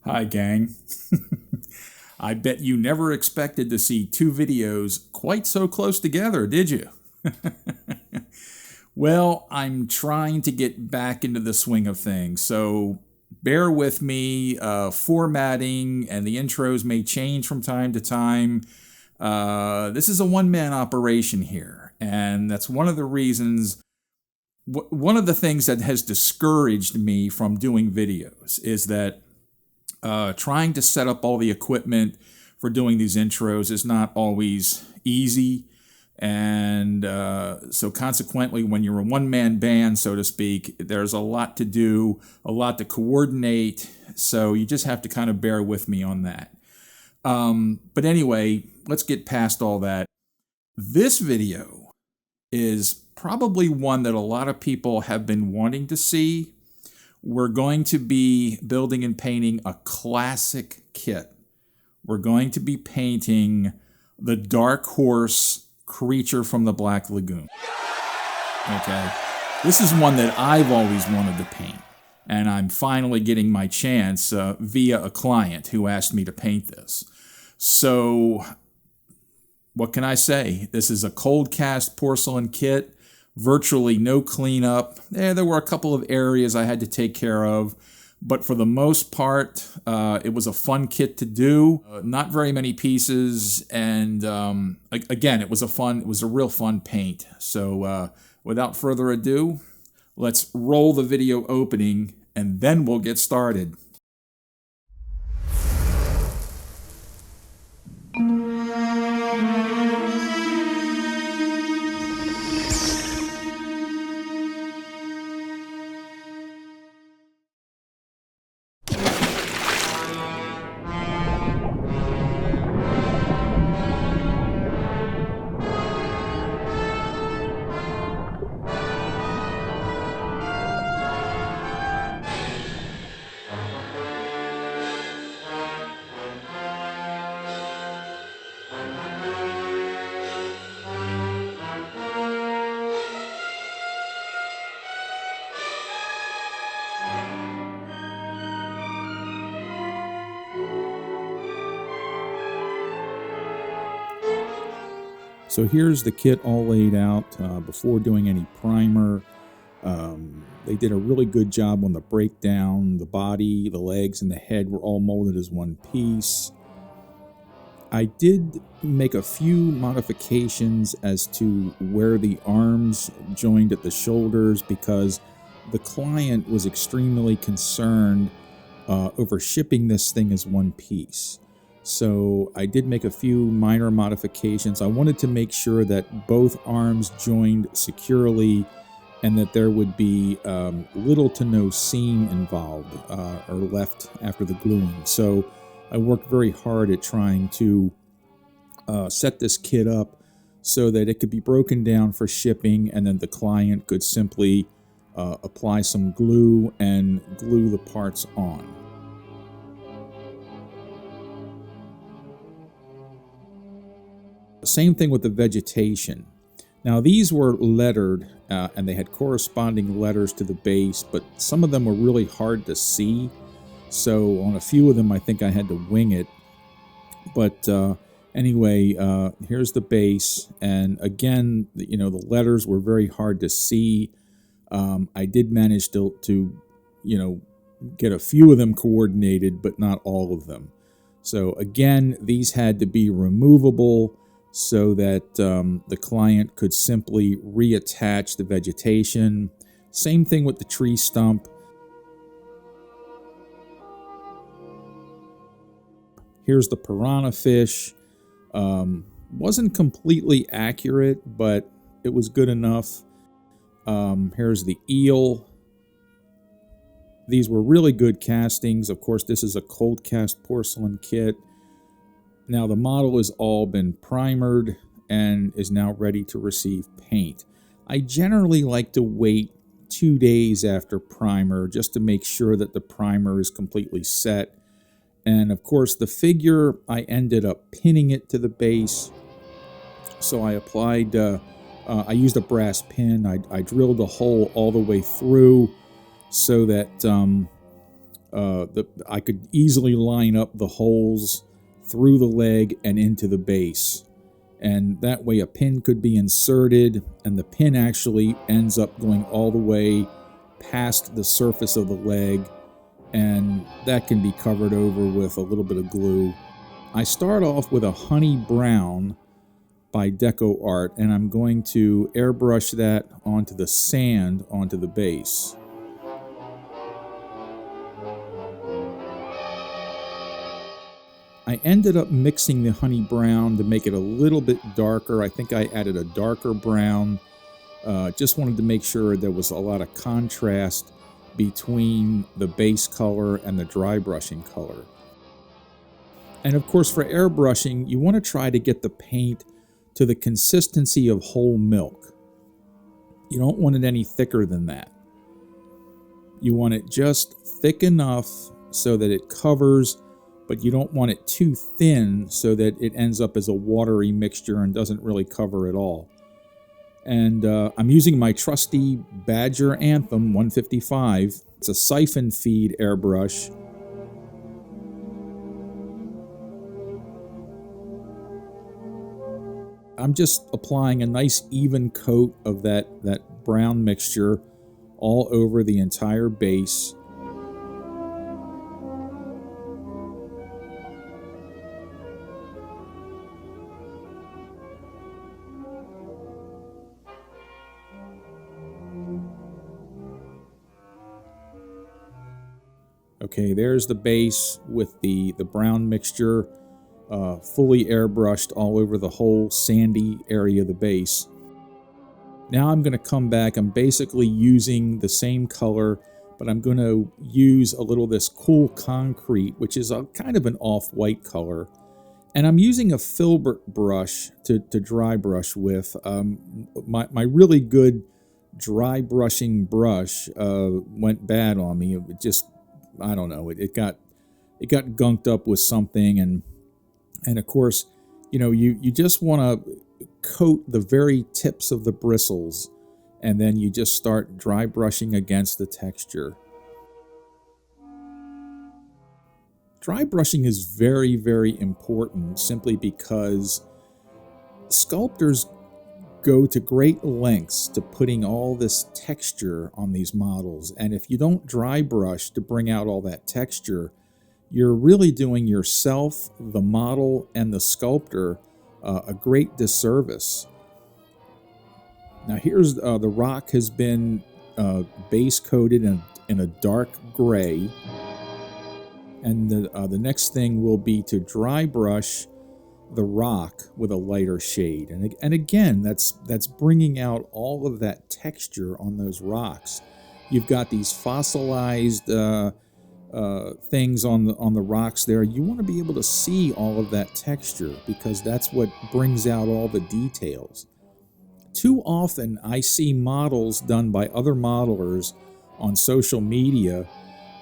Hi, gang. I bet you never expected to see two videos quite so close together, did you? Well, I'm trying to get back into the swing of things, so bear with me. Formatting and the intros may change from time to time. This is a one-man operation here, and that's one of the reasons. One of the things that has discouraged me from doing videos is that trying to set up all the equipment for doing these intros is not always easy. And so consequently, when you're a one-man band, so to speak, there's a lot to do, a lot to coordinate. So you just have to kind of bear with me on that. But anyway, let's get past all that. This video is probably one that a lot of people have been wanting to see. We're going to be building and painting a classic kit. We're going to be painting the Dark Horse creature from the Black Lagoon. Okay? This is one that I've always wanted to paint, and I'm finally getting my chance via a client who asked me to paint this. So, what can I say? This is a cold cast porcelain kit. Virtually no cleanup. There were a couple of areas I had to take care of, but for the most part, it was a fun kit to do. Not very many pieces, and again, it was a real fun paint. So, without further ado, let's roll the video opening, and then we'll get started. So here's the kit all laid out before doing any primer. They did a really good job on the breakdown. The body, the legs, and the head were all molded as one piece. I did make a few modifications as to where the arms joined at the shoulders because the client was extremely concerned over shipping this thing as one piece. So I did make a few minor modifications. I wanted to make sure that both arms joined securely and that there would be little to no seam involved or left after the gluing. So I worked very hard at trying to set this kit up so that it could be broken down for shipping, and then the client could simply apply some glue and glue the parts on. Same thing with the vegetation. Now these were lettered and they had corresponding letters to the base, but some of them were really hard to see. So on a few of them I think I had to wing it. But anyway, here's the base, and again, the letters were very hard to see. I did manage to get a few of them coordinated, but not all of them. So again, these had to be removable so that the client could simply reattach the vegetation. Same thing with the tree stump. Here's the piranha fish. Wasn't completely accurate, but it was good enough. Here's the eel. These were really good castings. Of course, this is a cold cast porcelain kit. Now the model has all been primered and is now ready to receive paint. I generally like to wait 2 days after primer just to make sure that the primer is completely set. And of course the figure, I ended up pinning it to the base. So I applied, I used a brass pin. I drilled a hole all the way through so that I could easily line up the holes through the leg and into the base. And that way a pin could be inserted, and the pin actually ends up going all the way past the surface of the leg, and that can be covered over with a little bit of glue. I start off with a honey brown by Deco Art, and I'm going to airbrush that onto the sand onto the base. I ended up mixing the honey brown to make it a little bit darker. I think I added a darker brown. Just wanted to make sure there was a lot of contrast between the base color and the dry brushing color. And of course, for airbrushing, you want to try to get the paint to the consistency of whole milk. You don't want it any thicker than that. You want it just thick enough so that it covers, but you don't want it too thin so that it ends up as a watery mixture and doesn't really cover at all. And I'm using my trusty Badger Anthem 155. It's a siphon feed airbrush. I'm just applying a nice even coat of that brown mixture all over the entire base. Okay, there's the base with the brown mixture fully airbrushed all over the whole sandy area of the base. Now I'm going to come back. I'm basically using the same color, but I'm going to use a little of this cool concrete, which is a kind of an off-white color. And I'm using a filbert brush to dry brush with. My really good dry brushing brush went bad on me. It just, I don't know, it got gunked up with something, and of course, you know, you just want to coat the very tips of the bristles, and then you just start dry brushing against the texture. Dry brushing is very, very important simply because sculptors go to great lengths to putting all this texture on these models, and if you don't dry brush to bring out all that texture, you're really doing yourself, the model, and the sculptor a great disservice. Now here's the rock has been base coated in a dark gray, and the next thing will be to dry brush the rock with a lighter shade, and again that's bringing out all of that texture on those rocks. You've got these fossilized things on the rocks there. You want to be able to see all of that texture because that's what brings out all the details. Too often I see models done by other modelers on social media,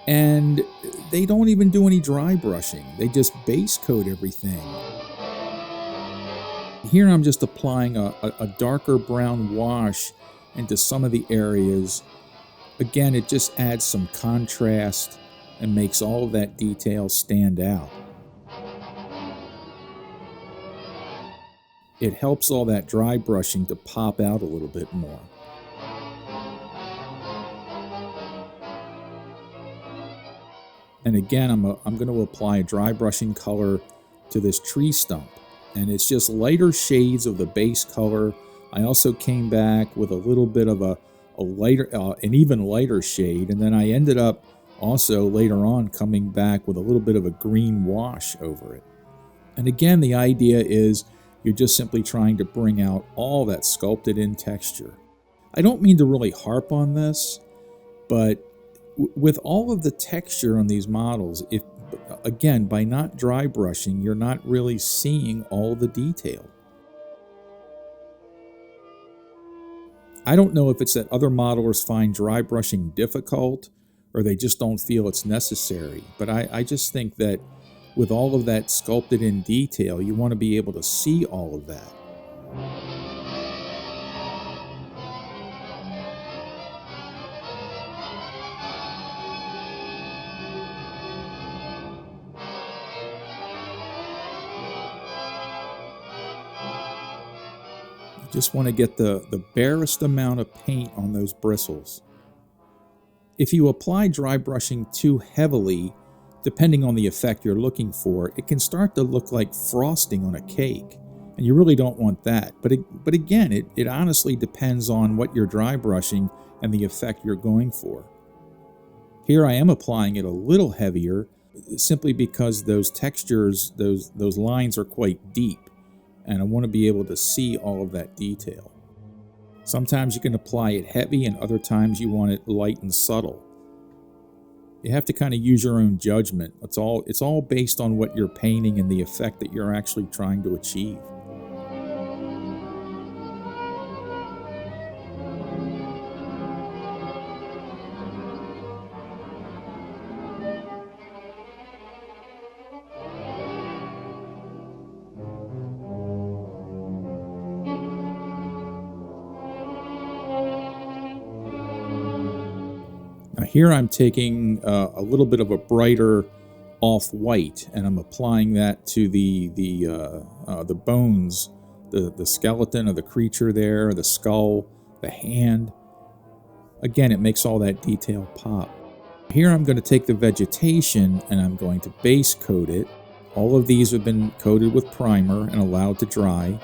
and they don't even do any dry brushing. They just base coat everything. Here I'm just applying a darker brown wash into some of the areas. Again, it just adds some contrast and makes all of that detail stand out. It helps all that dry brushing to pop out a little bit more. And again, I'm going to apply a dry brushing color to this tree stump. And it's just lighter shades of the base color. I also came back with a little bit of a lighter, an even lighter shade. And then I ended up also later on coming back with a little bit of a green wash over it. And again, the idea is you're just simply trying to bring out all that sculpted in texture. I don't mean to really harp on this, but with all of the texture on these models, if again, by not dry brushing, you're not really seeing all the detail. I don't know if it's that other modelers find dry brushing difficult or they just don't feel it's necessary, but I just think that with all of that sculpted in detail, you want to be able to see all of that. Just want to get the barest amount of paint on those bristles. If you apply dry brushing too heavily, depending on the effect you're looking for, it can start to look like frosting on a cake, and you really don't want that. But again, it honestly depends on what you're dry brushing and the effect you're going for. Here I am applying it a little heavier, simply because those textures, those lines are quite deep, and I want to be able to see all of that detail. Sometimes you can apply it heavy, and other times you want it light and subtle. You have to kind of use your own judgment. It's all based on what you're painting and the effect that you're actually trying to achieve. Now here I'm taking a little bit of a brighter off-white, and I'm applying that to the bones, the skeleton of the creature there, the skull, the hand. Again, it makes all that detail pop. Here I'm going to take the vegetation and I'm going to base coat it. All of these have been coated with primer and allowed to dry.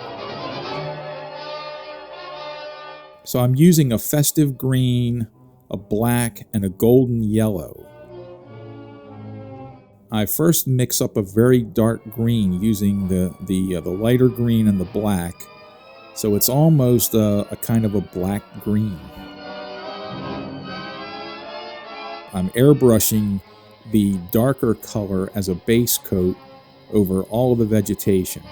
So I'm using a festive green, a black, and a golden yellow. I first mix up a very dark green using the lighter green and the black, so it's almost a kind of a black green. I'm airbrushing the darker color as a base coat over all of the vegetation.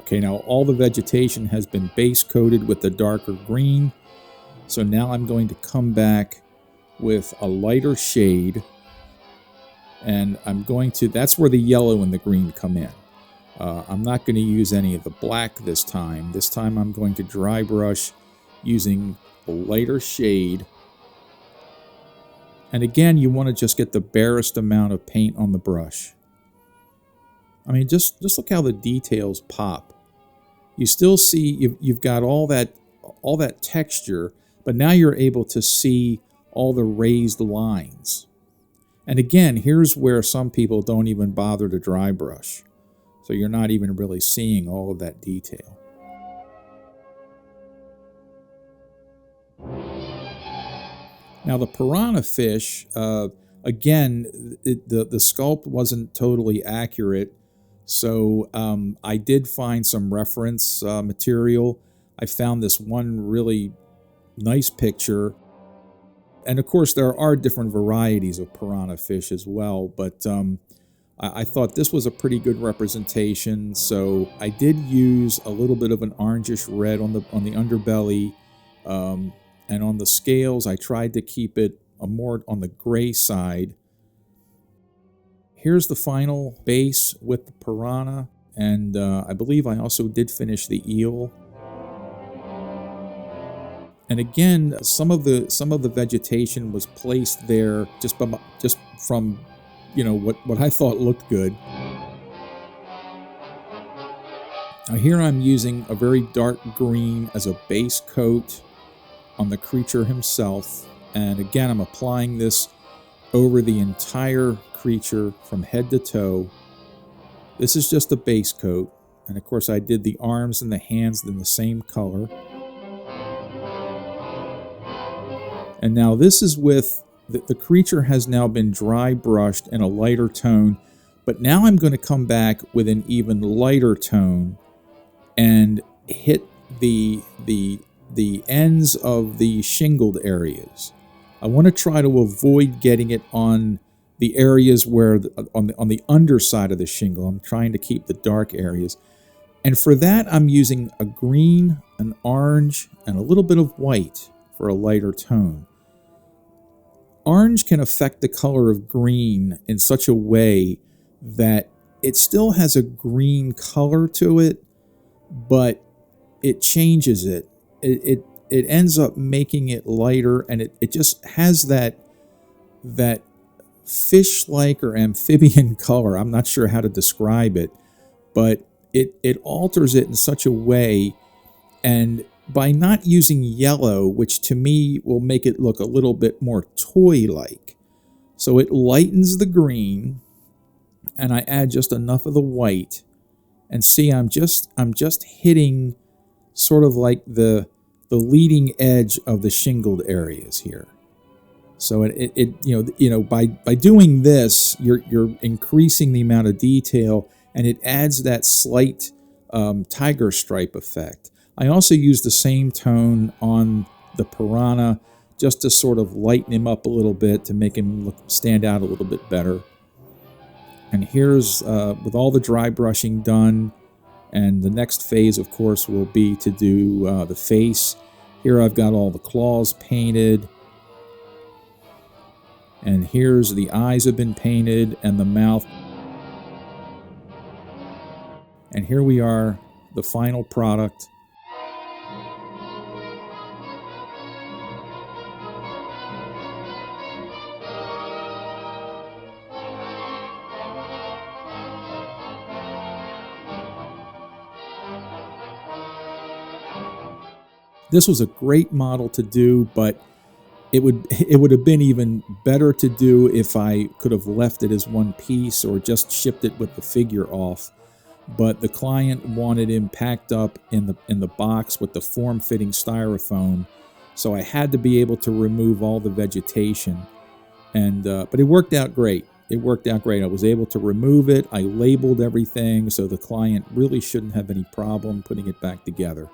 Okay, now all the vegetation has been base coated with the darker green. So now I'm going to come back with a lighter shade, and that's where the yellow and the green come in. I'm not going to use any of the black this time. This time I'm going to dry brush using a lighter shade. And again, you want to just get the barest amount of paint on the brush. I mean, just look how the details pop. You still see you've got all that texture, but now you're able to see all the raised lines. And again, here's where some people don't even bother to dry brush. So you're not even really seeing all of that detail. Now the piranha fish, again, the sculpt wasn't totally accurate. So I did find some reference material. I found this one really nice picture. And of course, there are different varieties of piranha fish as well. But I thought this was a pretty good representation. So I did use a little bit of an orangish red on the underbelly. And on the scales, I tried to keep it more on the gray side. Here's the final base with the piranha, and I believe I also did finish the eel. And again, some of the vegetation was placed there just from what I thought looked good. Now here I'm using a very dark green as a base coat on the creature himself, and again I'm applying this over the entire creature from head to toe. This is just a base coat, and of course I did the arms and the hands in the same color. And now this is with the creature has now been dry brushed in a lighter tone, but now I'm going to come back with an even lighter tone and hit the ends of the shingled areas. I want to try to avoid getting it on the areas where on the underside of the shingle. I'm trying to keep the dark areas. And for that, I'm using a green, an orange, and a little bit of white for a lighter tone. Orange can affect the color of green in such a way that it still has a green color to it, but it changes it. It it ends up making it lighter, and it just has that fish-like or amphibian color. I'm not sure how to describe it, but it alters it in such a way, and by not using yellow, which to me will make it look a little bit more toy-like. So it lightens the green, and I add just enough of the white, and see, I'm just hitting sort of like the leading edge of the shingled areas here. So by doing this, you're increasing the amount of detail, and it adds that slight tiger stripe effect. I also use the same tone on the piranha just to sort of lighten him up a little bit to make him stand out a little bit better. And here's with all the dry brushing done, and the next phase, of course, will be to do the face. Here I've got all the claws painted. And here's the eyes have been painted and the mouth. And here we are, the final product. This was a great model to do, but it would have been even better to do if I could have left it as one piece or just shipped it with the figure off. But the client wanted him packed up in the box with the form-fitting styrofoam, so I had to be able to remove all the vegetation. And but it worked out great. It worked out great. I was able to remove it. I labeled everything, so the client really shouldn't have any problem putting it back together.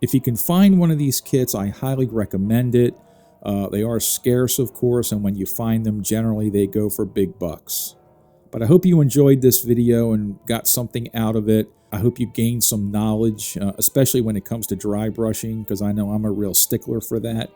If you can find one of these kits, I highly recommend it. They are scarce, of course, and when you find them, generally they go for big bucks. But I hope you enjoyed this video and got something out of it. I hope you gained some knowledge, especially when it comes to dry brushing, because I know I'm a real stickler for that.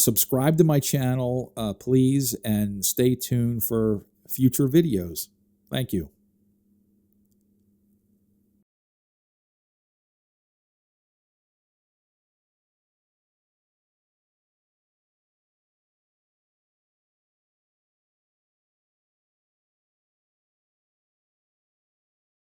Subscribe to my channel, please, and stay tuned for future videos. Thank you.